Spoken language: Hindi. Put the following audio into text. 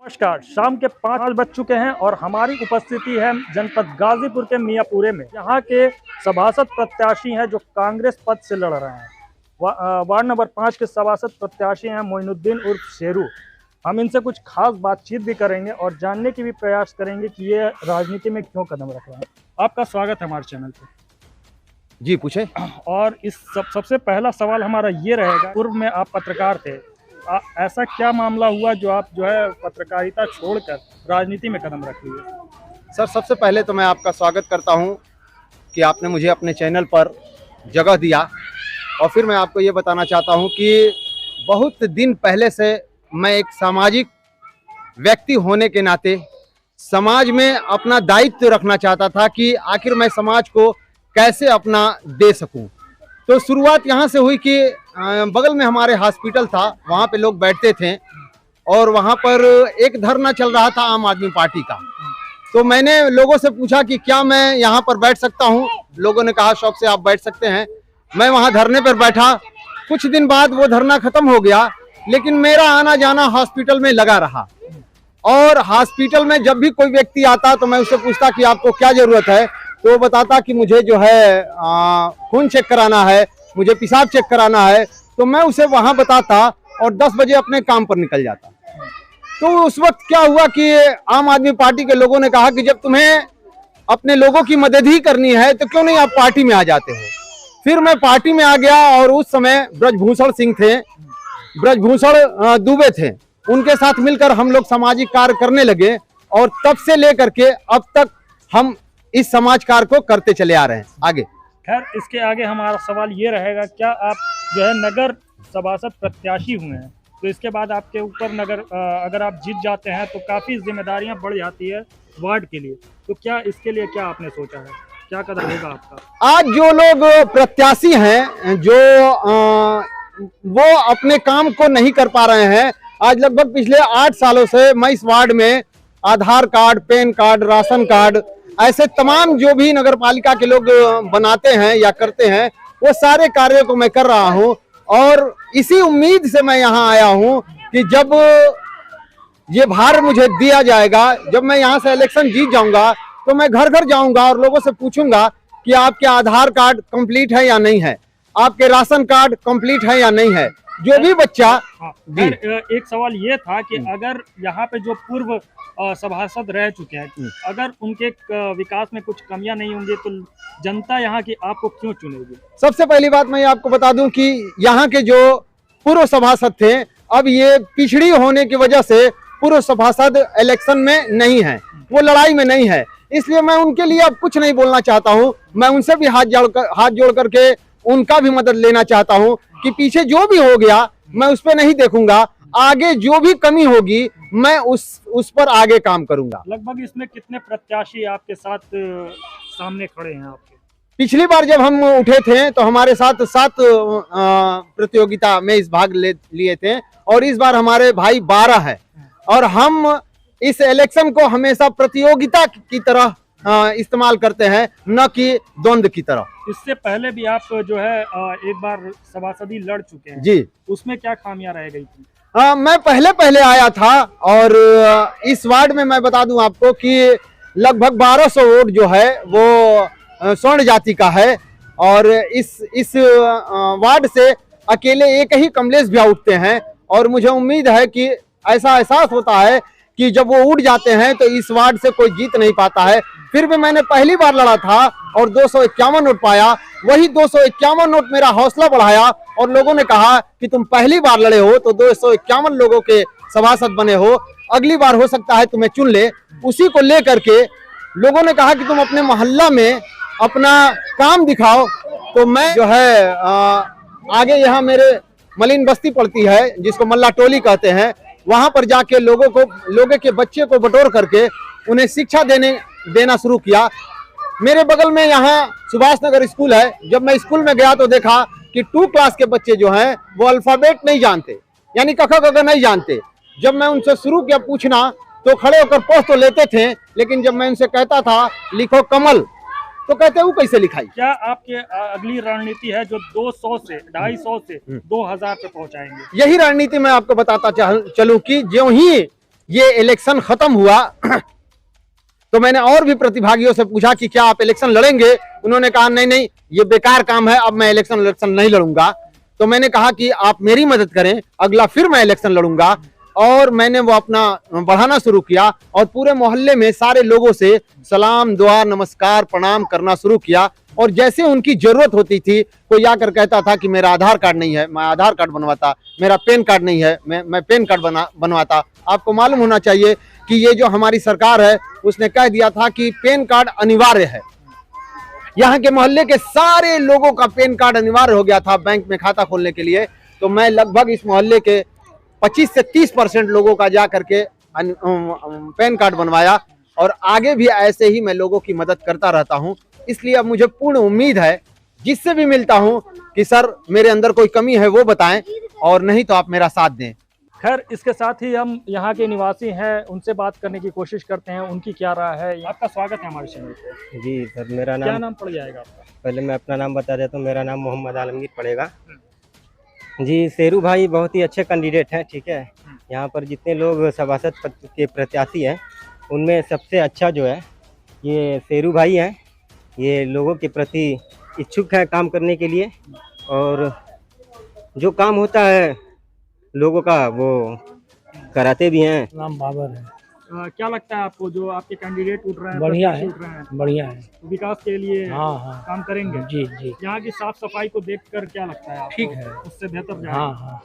नमस्कार। शाम के 5 बज चुके हैं और हमारी उपस्थिति है जनपद गाजीपुर के मियाँपुरे में। यहाँ के सभासद प्रत्याशी हैं जो कांग्रेस पद से लड़ रहे हैं। वार्ड नंबर 5 के सभासद प्रत्याशी हैं मोइनुद्दीन उर्फ शेरू। हम इनसे कुछ खास बातचीत भी करेंगे और जानने की भी प्रयास करेंगे कि ये राजनीति में क्यों कदम रख रहे हैं। आपका स्वागत है हमारे चैनल पे। जी पूछे। और इस सबसे पहला सवाल हमारा ये रहेगा, पूर्व में आप पत्रकार थे, ऐसा क्या मामला हुआ जो आप पत्रकारिता छोड़कर राजनीति में कदम रख लिए? सर, सबसे पहले तो मैं आपका स्वागत करता हूं कि आपने मुझे अपने चैनल पर जगह दिया। और फिर मैं आपको ये बताना चाहता हूं कि बहुत दिन पहले से मैं एक सामाजिक व्यक्ति होने के नाते समाज में अपना दायित्व रखना चाहता था कि आखिर मैं समाज को कैसे अपना दे सकूं। तो शुरुआत यहाँ से हुई कि बगल में हमारे हॉस्पिटल था, वहाँ पे लोग बैठते थे और वहाँ पर एक धरना चल रहा था आम आदमी पार्टी का। तो मैंने लोगों से पूछा कि क्या मैं यहाँ पर बैठ सकता हूँ। लोगों ने कहा शौक से आप बैठ सकते हैं। मैं वहाँ धरने पर बैठा। कुछ दिन बाद वो धरना खत्म हो गया, लेकिन मेरा आना जाना हॉस्पिटल में लगा रहा। और हॉस्पिटल में जब भी कोई व्यक्ति आता तो मैं उससे पूछता कि आपको क्या जरूरत है, तो वो बताता कि मुझे जो है खून चेक कराना है, मुझे पेशाब चेक कराना है। तो मैं उसे वहां बताता और 10 बजे अपने काम पर निकल जाता। तो उस वक्त क्या हुआ कि आम आदमी पार्टी के लोगों ने कहा कि जब तुम्हें अपने लोगों की मदद ही करनी है तो क्यों नहीं आप पार्टी में आ जाते हो। फिर मैं पार्टी में आ गया और उस समय ब्रजभूषण सिंह थे, ब्रजभूषण दुबे थे, उनके साथ मिलकर हम लोग सामाजिक कार्य करने लगे। और तब से लेकर के अब तक हम इस समाज कार्य को करते चले आ रहे हैं आगे। खैर, इसके आगे हमारा सवाल ये रहेगा, क्या आप नगर सभासद प्रत्याशी हुए हैं तो इसके बाद आपके ऊपर अगर आप जीत जाते हैं तो काफ़ी जिम्मेदारियां बढ़ जाती है वार्ड के लिए, तो क्या इसके लिए क्या आपने सोचा है, क्या कदम होगा आपका? आज जो लोग प्रत्याशी हैं जो वो अपने काम को नहीं कर पा रहे हैं, आज लगभग पिछले 8 सालों से मैं इस वार्ड में Aadhaar card, PAN card, ration card, ऐसे तमाम जो भी नगर पालिका के लोग बनाते हैं या करते हैं वो सारे कार्यों को मैं कर रहा हूं। और इसी उम्मीद से मैं यहां आया हूं कि जब ये भार मुझे दिया जाएगा, जब मैं यहां से इलेक्शन जीत जाऊंगा तो मैं घर घर जाऊंगा और लोगों से पूछूंगा कि आपके आधार कार्ड कंप्लीट है या नहीं है, आपके राशन कार्ड कंप्लीट है या नहीं है। जो भी बच्चा एक सवाल ये था कि अगर यहाँ पे जो पूर्व सभासद रह चुके हैं, अगर उनके विकास में कुछ कमियां नहीं होंगी तो जनता यहाँ की आपको क्यों चुनेगी? सबसे पहली बात मैं आपको बता दूं कि यहाँ के जो पूर्व सभासद थे, अब ये पिछड़ी होने की वजह से पूर्व सभासद इलेक्शन में नहीं है, वो लड़ाई में नहीं है। इसलिए मैं उनके लिए अब कुछ नहीं बोलना चाहता हूँ। मैं उनसे भी हाथ जोड़ करके उनका भी मदद लेना चाहता हूँ कि पीछे जो भी हो गया मैं उस पर नहीं देखूंगा, आगे जो भी कमी होगी मैं उस पर आगे काम करूंगा। लगभग इसमें कितने प्रत्याशी आपके साथ सामने खड़े हैं आपके? पिछली बार जब हम उठे थे तो हमारे साथ 7 प्रतियोगिता में इस भाग लिए थे और इस बार हमारे भाई 12 है। और हम इस इलेक्शन को हमेशा प्रतियोगिता की तरह इस्तेमाल करते हैं, न कि द्वंद्व की तरह। इससे पहले भी आप एक बार सभासदी लड़ चुके हैं जी, उसमें क्या खामियां रह गई थी? मैं पहले आया था और इस वार्ड में मैं बता दूं आपको कि लगभग 1200 वोट जो है वो स्वर्ण जाति का है। और इस वार्ड से अकेले एक ही कमलेश भैया उठते हैं और मुझे उम्मीद है कि ऐसा एहसास होता है कि जब वो उठ जाते हैं तो इस वार्ड से कोई जीत नहीं पाता है। फिर भी मैंने पहली बार लड़ा था और 251 वोट पाया। वही 251 वोट मेरा हौसला बढ़ाया और लोगों ने कहा कि तुम पहली बार लड़े हो तो 251 लोगों के सभासद बने हो, अगली बार हो सकता है तुम्हें चुन ले। उसी को लेकर के लोगों ने कहा कि तुम अपने मोहल्ला में अपना काम दिखाओ। तो मैं जो है आगे यहाँ मेरे मलिन बस्ती पड़ती है जिसको मल्ला टोली कहते हैं, वहां पर जाके लोगों के बच्चे को बटोर करके उन्हें शिक्षा देना शुरू किया। मेरे बगल में यहाँ सुभाष नगर स्कूल है। जब मैं स्कूल में गया तो देखा कि 2 क्लास के बच्चे जो हैं वो अल्फाबेट नहीं जानते, यानी क ख ग घ नहीं जानते। जब मैं उनसे शुरू किया पूछना तो खड़े होकर पढ़ तो लेते थे, लेकिन जब मैं उनसे कहता था लिखो कमल तो कहते वो कैसे लिखाई। क्या आपके अगली रणनीति है जो 200 से 250 से 2000 पे पहुंचाएंगे? यही रणनीति मैं आपको बताता चलूं कि जो ही ये इलेक्शन खत्म हुआ तो मैंने और भी प्रतिभागियों से पूछा कि क्या आप इलेक्शन लड़ेंगे। उन्होंने कहा नहीं नहीं, ये बेकार काम है, अब मैं इलेक्शन नहीं लड़ूंगा। तो मैंने कहा कि आप मेरी मदद करें, अगला फिर मैं इलेक्शन लड़ूंगा। और मैंने वो अपना बढ़ाना शुरू किया और पूरे मोहल्ले में सारे लोगों से सलाम दुआ नमस्कार प्रणाम करना शुरू किया। और जैसे उनकी जरूरत होती थी, कोई आकर कहता था कि मेरा आधार कार्ड नहीं है, मैं आधार कार्ड बनवाता, मेरा पैन कार्ड नहीं है, मैं पैन कार्ड बनवाता। आपको मालूम होना चाहिए कि ये जो हमारी सरकार है उसने कह दिया था कि पैन कार्ड अनिवार्य है। यहाँ के मोहल्ले के सारे लोगों का पैन कार्ड अनिवार्य हो गया था बैंक में खाता खोलने के लिए। तो मैं लगभग इस मोहल्ले के 25 से 30% लोगों का जा करके पैन कार्ड बनवाया और आगे भी ऐसे ही मैं लोगों की मदद करता रहता हूं। इसलिए अब मुझे पूर्ण उम्मीद है जिससे भी मिलता हूं कि सर मेरे अंदर कोई कमी है वो बताएं, और नहीं तो आप मेरा साथ दें। खैर, इसके साथ ही हम यहाँ के निवासी हैं, उनसे बात करने की कोशिश करते हैं, उनकी क्या राय है। आपका स्वागत है हमारे चैनल पे। जी सर, मेरा क्या नाम नाम पड़ जाएगा आपका? पहले मैं अपना नाम बता देता हूँ। मेरा नाम मोहम्मद आलमगीर पड़ेगा। जी, शेरू भाई बहुत ही अच्छे कैंडिडेट हैं, ठीक है। यहाँ पर जितने लोग सभासद पद के प्रत्याशी हैं उनमें सबसे अच्छा जो है ये शेरू भाई हैं। ये लोगों के प्रति इच्छुक हैं काम करने के लिए, और जो काम होता है लोगों का वो कराते भी हैं। नाम बाबर है। क्या लगता है आपको, जो आपके कैंडिडेट उठ रहे हैं, बढ़िया प्रत्याशी है, उठ रहे हैं, बढ़िया है। तो विकास के लिए हाँ काम करेंगे? जी जी। यहाँ की साफ सफाई को देखकर क्या लगता है आपको? ठीक है। उससे बेहतर जाएगा? हाँ हाँ।